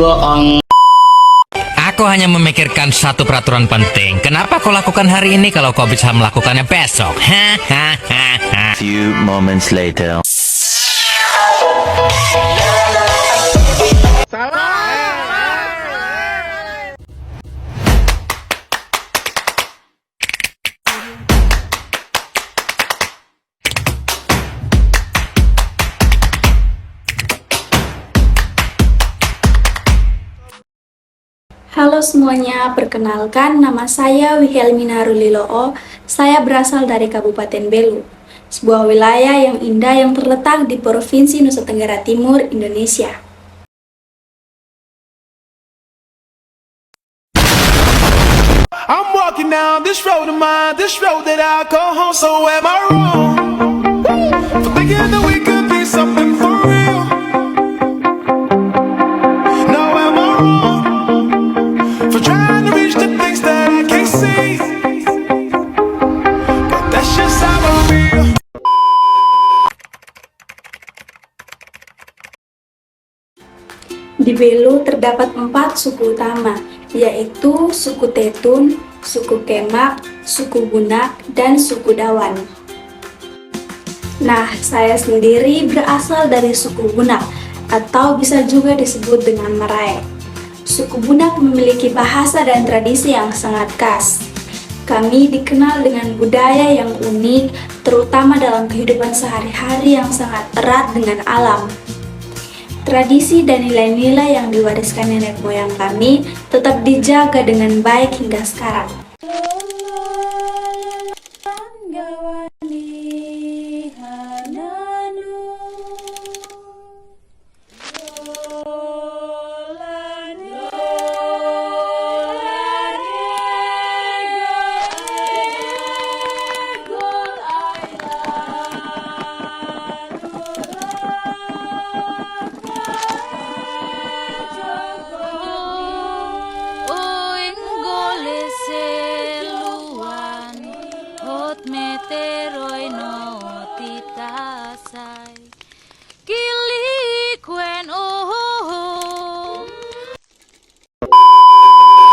Aku hanya memikirkan satu peraturan penting. Kenapa kau lakukan hari ini kalau kau bisa melakukannya besok? Hahaha. Few moments later. Halo semuanya, perkenalkan nama saya Wihelmina Ruliloo. Saya berasal dari Kabupaten Belu, sebuah wilayah yang indah yang terletak di Provinsi Nusa Tenggara Timur, Indonesia. I'm walking down this road of mine, this road that I call home. So am I wrong for thinking that we could be something for real? No, am I wrong for trying to reach the things that I can't see? But that's just how I feel. Di Belu terdapat 4 suku utama, yaitu suku Tetun, suku Kemak, suku Bunak, dan suku Dawan. Nah, saya sendiri berasal dari suku Bunak, atau bisa juga disebut dengan Marae. Suku Bunak memiliki bahasa dan tradisi yang sangat khas. Kami dikenal dengan budaya yang unik, terutama dalam kehidupan sehari-hari yang sangat erat dengan alam. Tradisi dan nilai-nilai yang diwariskan nenek moyang kami tetap dijaga dengan baik hingga sekarang.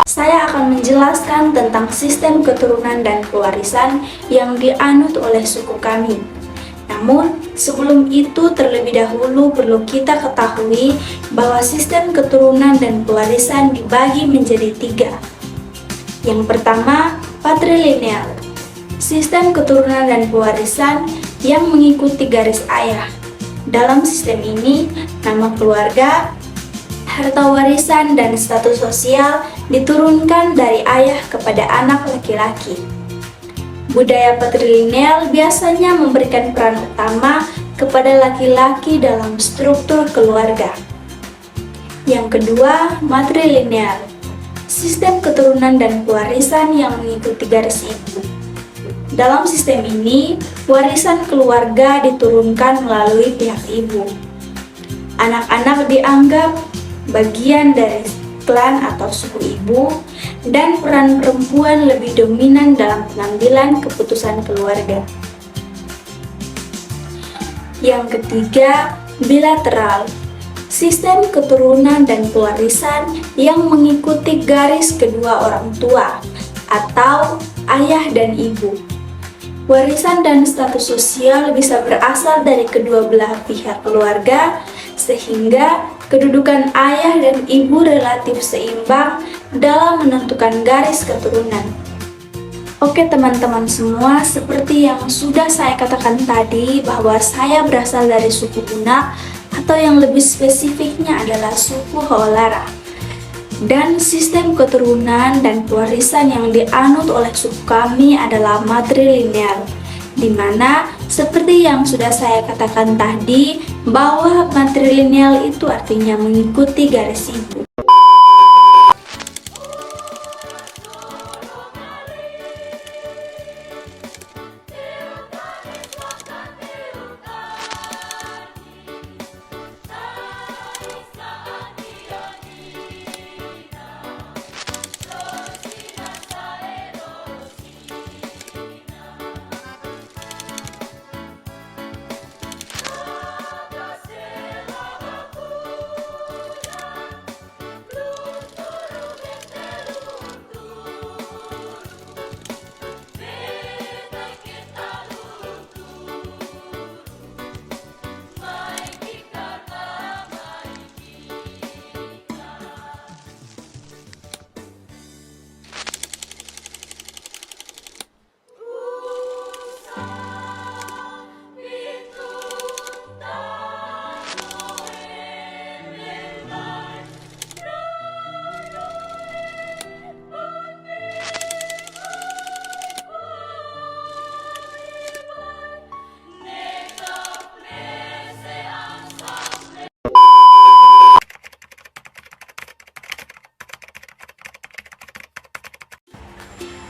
Saya akan menjelaskan tentang sistem keturunan dan pewarisan yang dianut oleh suku kami. Namun, sebelum itu terlebih dahulu perlu kita ketahui bahwa sistem keturunan dan pewarisan dibagi menjadi 3. Yang pertama, patrilineal. Sistem keturunan dan pewarisan yang mengikuti garis ayah. Dalam sistem ini, nama keluarga, harta warisan, dan status sosial diturunkan dari ayah kepada anak laki-laki. Budaya patrilineal biasanya memberikan peran utama kepada laki-laki dalam struktur keluarga. Yang kedua, matrilineal. Sistem keturunan dan pewarisan yang mengikuti garis ibu. Dalam sistem ini, warisan keluarga diturunkan melalui pihak ibu. Anak-anak dianggap bagian dari klan atau suku ibu, dan peran perempuan lebih dominan dalam pengambilan keputusan keluarga. Yang ketiga, bilateral. Sistem keturunan dan pewarisan yang mengikuti garis kedua orang tua atau ayah dan ibu. Warisan dan status sosial bisa berasal dari kedua belah pihak keluarga, sehingga kedudukan ayah dan ibu relatif seimbang dalam menentukan garis keturunan. Oke teman-teman semua, seperti yang sudah saya katakan tadi bahwa saya berasal dari suku Bunak atau yang lebih spesifiknya adalah suku Holara. Dan sistem keturunan dan pewarisan yang dianut oleh suku kami adalah matrilineal, di mana seperti yang sudah saya katakan tadi bahwa matrilineal itu artinya mengikuti garis ibu.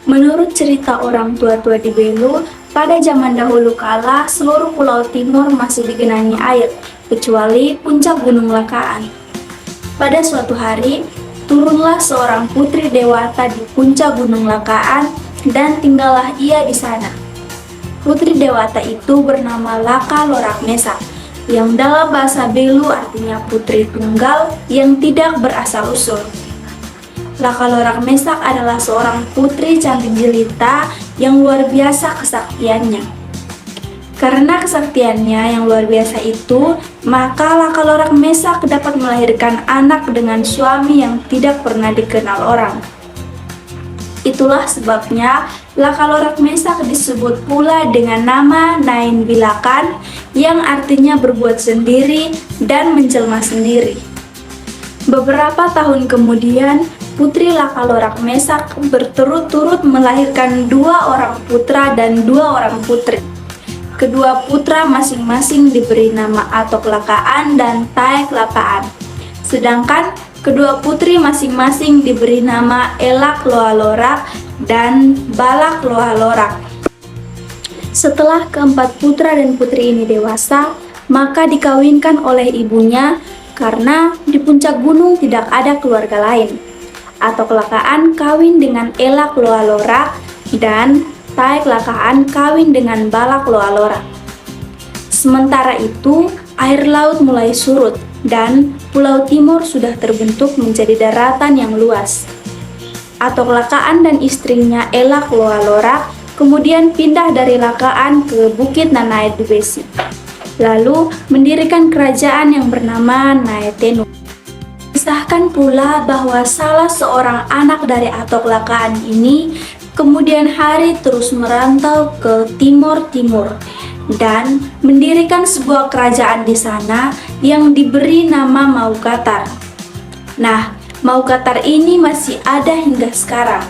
Menurut cerita orang tua-tua di Belu, pada zaman dahulu kala seluruh pulau timur masih digenangi air, kecuali puncak Gunung Lakaan. Pada suatu hari, turunlah seorang putri dewata di puncak Gunung Lakaan dan tinggallah ia di sana. Putri dewata itu bernama Laka Lorak Mesak, yang dalam bahasa Belu artinya putri tunggal yang tidak berasal-usul. Laka Lorak Mesak adalah seorang putri cantik jelita yang luar biasa kesaktiannya. Karena kesaktiannya yang luar biasa itu, maka Laka Lorak Mesak dapat melahirkan anak dengan suami yang tidak pernah dikenal orang. Itulah sebabnya Laka Lorak Mesak disebut pula dengan nama Nain Bilakan, yang artinya berbuat sendiri dan menjelma sendiri. Beberapa tahun kemudian, Putri Laka Lorak Mesak berturut-turut melahirkan 2 orang putra dan 2 orang putri. Kedua putra masing-masing diberi nama Atok Lakaan dan Taek Lakaan. Sedangkan kedua putri masing-masing diberi nama Elak Loa Lorak dan Balak Loa Lorak. Setelah keempat putra dan putri ini dewasa, maka dikawinkan oleh ibunya karena di puncak gunung tidak ada keluarga lain. Atok Lakaan kawin dengan Elak Loa Lorak dan Taek Lakaan kawin dengan Balak Loa Lorak. Sementara itu, air laut mulai surut dan Pulau Timur sudah terbentuk menjadi daratan yang luas. Atok Lakaan dan istrinya Elak Loa Lorak kemudian pindah dari Lakaan ke Bukit Nanae Dubesi, lalu mendirikan kerajaan yang bernama Naetenu. Disahkan pula bahwa salah seorang anak dari Atok Lakaan ini kemudian hari terus merantau ke Timur-Timur dan mendirikan sebuah kerajaan di sana yang diberi nama Maukatar. Nah, Maukatar ini masih ada hingga sekarang.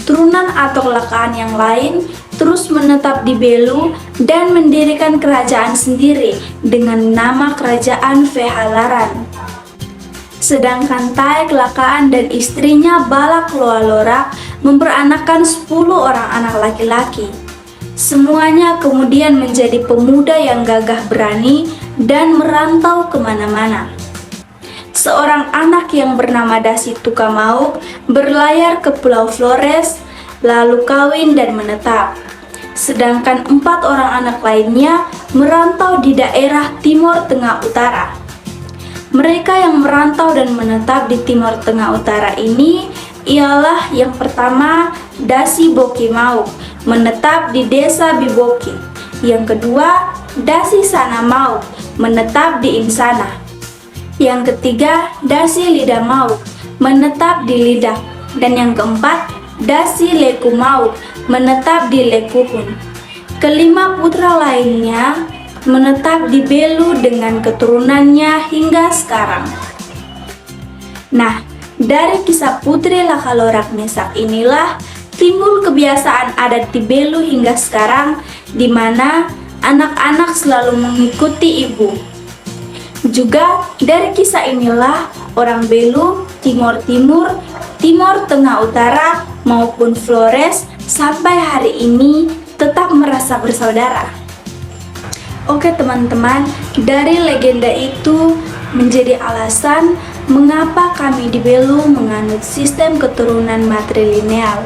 Turunan Atok Lakaan yang lain terus menetap di Belu dan mendirikan kerajaan sendiri dengan nama Kerajaan Vehalaran. Sedangkan Taek Lakaan dan istrinya Balak Loa Lorak memperanakkan 10 orang anak laki-laki. Semuanya kemudian menjadi pemuda yang gagah berani dan merantau kemana-mana. Seorang anak yang bernama Dasi Tukamauk berlayar ke Pulau Flores, lalu kawin dan menetap. Sedangkan 4 orang anak lainnya merantau di daerah Timur Tengah Utara. Mereka yang merantau dan menetap di Timur Tengah Utara ini ialah yang pertama Dasi Boki Mauk, menetap di desa Biboki. Yang kedua Dasi Sana Mauk, menetap di Insana. Yang ketiga Dasi Lidah Mauk, menetap di Lidah. Dan yang keempat Dasi Leku Mauk, menetap di Lekuhun. Kelima putra lainnya menetap di Belu dengan keturunannya hingga sekarang. Nah, dari kisah Putri Laka Lorak Mesak inilah timbul kebiasaan adat di Belu hingga sekarang, di mana anak-anak selalu mengikuti ibu. Juga dari kisah inilah orang Belu, Timur-Timur, Timur Tengah Utara maupun Flores sampai hari ini tetap merasa bersaudara. Oke teman-teman, dari legenda itu menjadi alasan mengapa kami di Belu menganut sistem keturunan matrilineal.